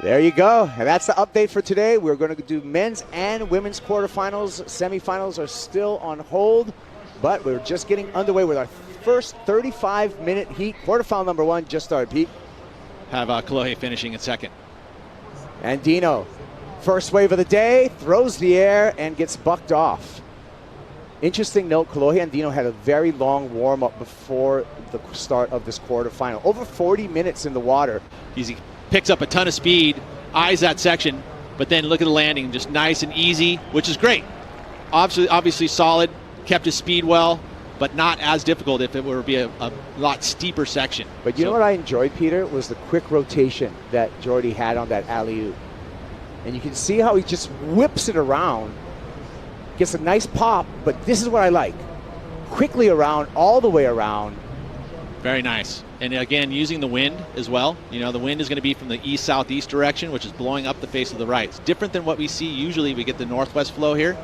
There you go. And that's the update for today. We're going to do men's and women's quarterfinals. Semifinals are still on hold, but we're just getting underway with our first 35-minute heat. Quarterfinal number 1 just started, Pete. Have Kolohe finishing in second. Andino, first wave of the day, throws the air and gets bucked off. Interesting note, Kolohe Andino had a very long warm-up before the start of this quarterfinal. Over 40 minutes in the water. He picks up a ton of speed, eyes that section, but then look at the landing, just nice and easy, which is great. Obviously solid, kept his speed well, but not as difficult if it were to be a lot steeper section. But you know what I enjoyed, Peter, was the quick rotation that Jordy had on that alley-oop. And you can see how he just whips it around, gets a nice pop, but this is what I like. Quickly around, all the way around. Very nice. And again, using the wind as well. You know, the wind is going to be from the east-southeast direction, which is blowing up the face of the right. It's different than what we see. Usually we get the northwest flow here,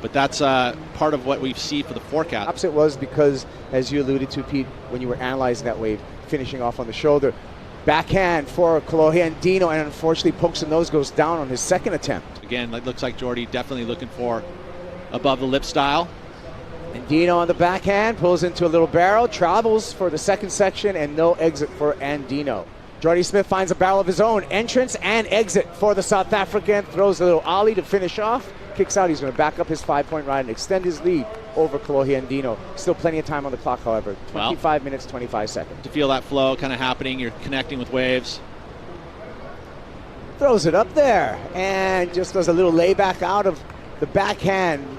but that's part of what we see for the forecast. Perhaps it was because, as you alluded to, Pete, when you were analyzing that wave, finishing off on the shoulder, backhand for Kolohe Andino, and unfortunately pokes the nose, goes down on his second attempt. Again, it looks like Jordy definitely looking for above the lip style. Andino on the backhand, pulls into a little barrel, travels for the second section, and no exit for Andino. Jordy Smith finds a barrel of his own, entrance and exit for the South African, throws a little ollie to finish off, kicks out. He's going to back up his 5-point ride and extend his lead over Kolohe Andino. Still plenty of time on the clock, however. 25 minutes, 25 seconds. To feel that flow kind of happening, you're connecting with waves. Throws it up there and just does a little layback out of the backhand.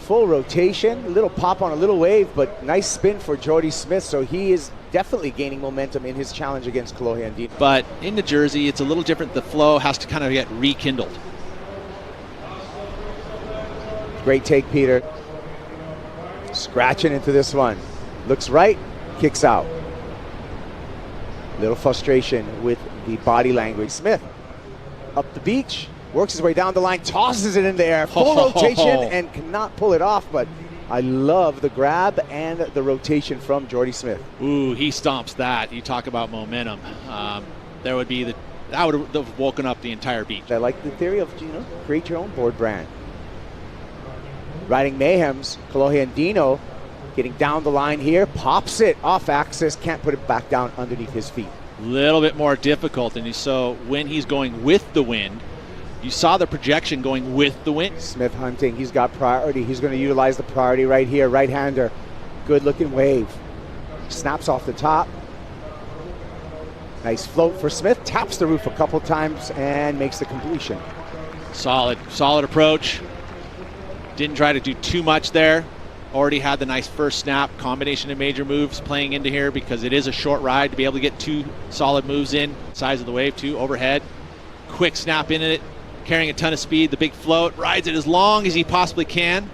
Full rotation, a little pop on a little wave, but nice spin for Jordy Smith. So he is definitely gaining momentum in his challenge against Kolohe Andino. But in New Jersey, it's a little different. The flow has to kind of get rekindled. Great take, Peter. Scratching into this one. Looks right, kicks out. Little frustration with the body language. Smith up the beach. Works his way down the line, tosses it in the air, full rotation, and cannot pull it off, but I love the grab and the rotation from Jordy Smith. Ooh, he stomps that. You talk about momentum. That would have woken up the entire beach. I like the theory of, create your own board brand. Riding Mayhem's Kolohe Andino getting down the line here, pops it off axis, can't put it back down underneath his feet. A little bit more difficult, and so when he's going with the wind, you saw the projection going with the wind. Smith hunting, he's got priority. He's going to utilize the priority right here, right-hander. Good looking wave. Snaps off the top. Nice float for Smith, taps the roof a couple times and makes the completion. Solid approach. Didn't try to do too much there. Already had the nice first snap, combination of major moves playing into here because it is a short ride to be able to get 2 solid moves in. Size of the wave too, overhead. Quick snap into it. Carrying a ton of speed, the big float, rides it as long as he possibly can.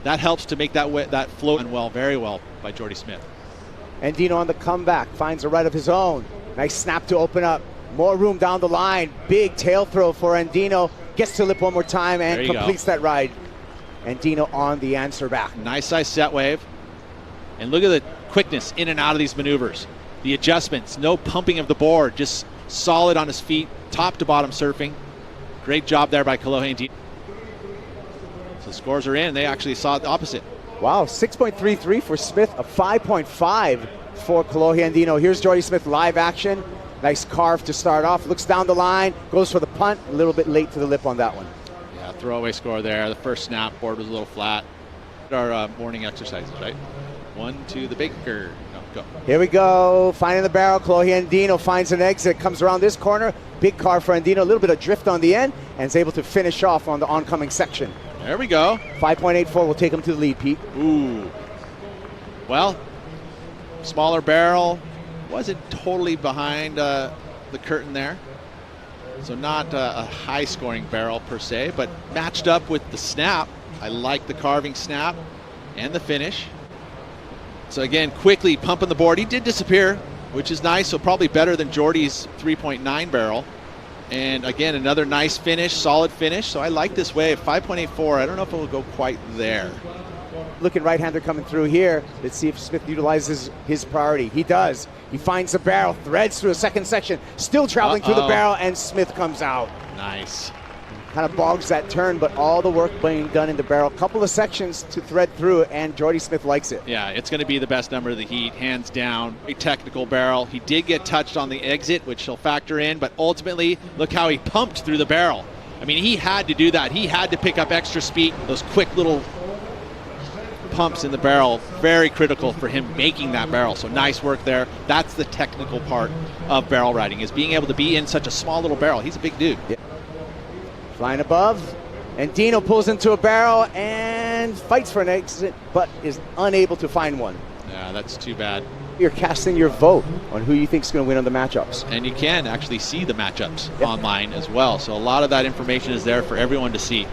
That helps to make that float run well, very well by Jordy Smith. Andino on the comeback, finds a right of his own. Nice snap to open up. More room down the line. Big tail throw for Andino. Gets to lip one more time and completes that ride. Andino on the answer back. Nice size set wave. And look at the quickness in and out of these maneuvers. The adjustments, no pumping of the board, just solid on his feet, top to bottom surfing. Great job there by Kolohe Andino. So the scores are in. They actually saw the opposite. Wow, 6.33 for Smith, a 5.5 for Kolohe Andino. Here's Jordy Smith live action. Nice carve to start off. Looks down the line, goes for the punt. A little bit late to the lip on that one. Yeah, throwaway score there. The first snap, board was a little flat. Our morning exercises, right? 1 to the baker. No, go. Here we go. Finding the barrel. Kolohe Andino finds an exit. Comes around this corner. Big car for Andino. A little bit of drift on the end. And is able to finish off on the oncoming section. There we go. 5.84 will take him to the lead, Pete. Ooh. Well, smaller barrel. Wasn't totally behind the curtain there. So not a high-scoring barrel per se, but matched up with the snap. I like the carving snap and the finish. So again, quickly pumping the board. He did disappear, which is nice, so probably better than Jordy's 3.9 barrel. And again, another nice finish, solid finish. So I like this wave, 5.84. I don't know if it will go quite there. looking right-hander coming through here. Let's see if Smith utilizes his priority. He does. He finds the barrel, threads through a second section, still traveling through the barrel, and Smith comes out. Nice. Kind of bogs that turn, but all the work being done in the barrel. Couple of sections to thread through, and Jordy Smith likes it. Yeah, it's going to be the best number of the heat, hands down. A technical barrel. He did get touched on the exit, which he'll factor in, but ultimately, look how he pumped through the barrel. I mean, he had to do that. He had to pick up extra speed. Those quick little pumps in the barrel, very critical for him making that barrel. So nice work there. That's the technical part of barrel riding, is being able to be in such a small little barrel. He's a big dude. Yeah. Flying above, Andino pulls into a barrel and fights for an exit, but is unable to find one. Yeah, that's too bad. You're casting your vote on who you think is going to win on the matchups. And you can actually see the matchups online as well. So a lot of that information is there for everyone to see.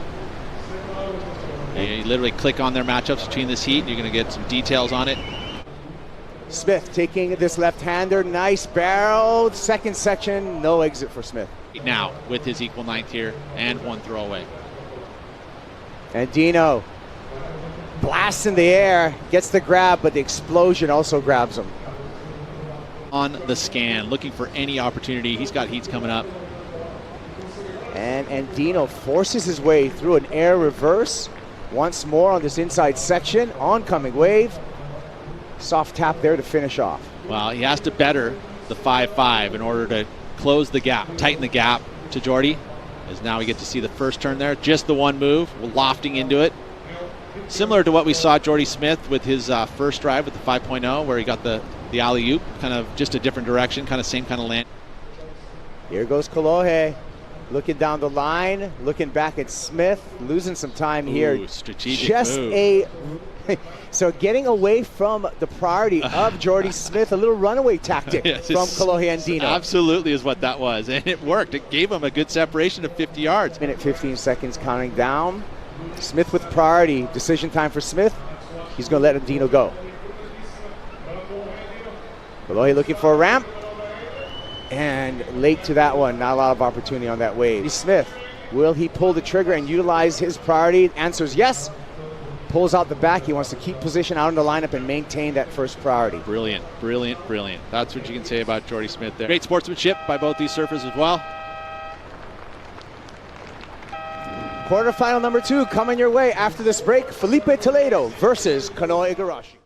You literally click on their matchups between this heat, you're going to get some details on it. Smith taking this left-hander, nice barrel. Second section, no exit for Smith. Now with his equal ninth here and one throwaway. Andino blasts in the air, gets the grab, but the explosion also grabs him. On the scan, looking for any opportunity. He's got heats coming up. And Andino forces his way through an air reverse. Once more on this inside section, oncoming wave. Soft tap there to finish off. Well, he has to better the 5-5 in order to close the gap, tighten the gap to Jordy. As now we get to see the first turn there, just the one move, lofting into it. Similar to what we saw Jordy Smith with his first drive with the 5.0, where he got the alley-oop, kind of just a different direction, kind of same kind of land. Here goes Kolohe, looking down the line, looking back at Smith, losing some time here. Strategic just move. So getting away from the priority of Jordy Smith, a little runaway tactic from Kolohe Andino. Absolutely is what that was, and it worked. It gave him a good separation of 50 yards. Minute 15 seconds counting down. Smith with priority. Decision time for Smith. He's going to let Andino go. Kolohe looking for a ramp. And late to that one. Not a lot of opportunity on that wave. Smith, will he pull the trigger and utilize his priority? Answer is yes. Pulls out the back. He wants to keep position out in the lineup and maintain that first priority. Brilliant, brilliant, brilliant. That's what you can say about Jordy Smith there. Great sportsmanship by both these surfers as well. Quarterfinal number 2 coming your way after this break. Felipe Toledo versus Kanoa Igarashi.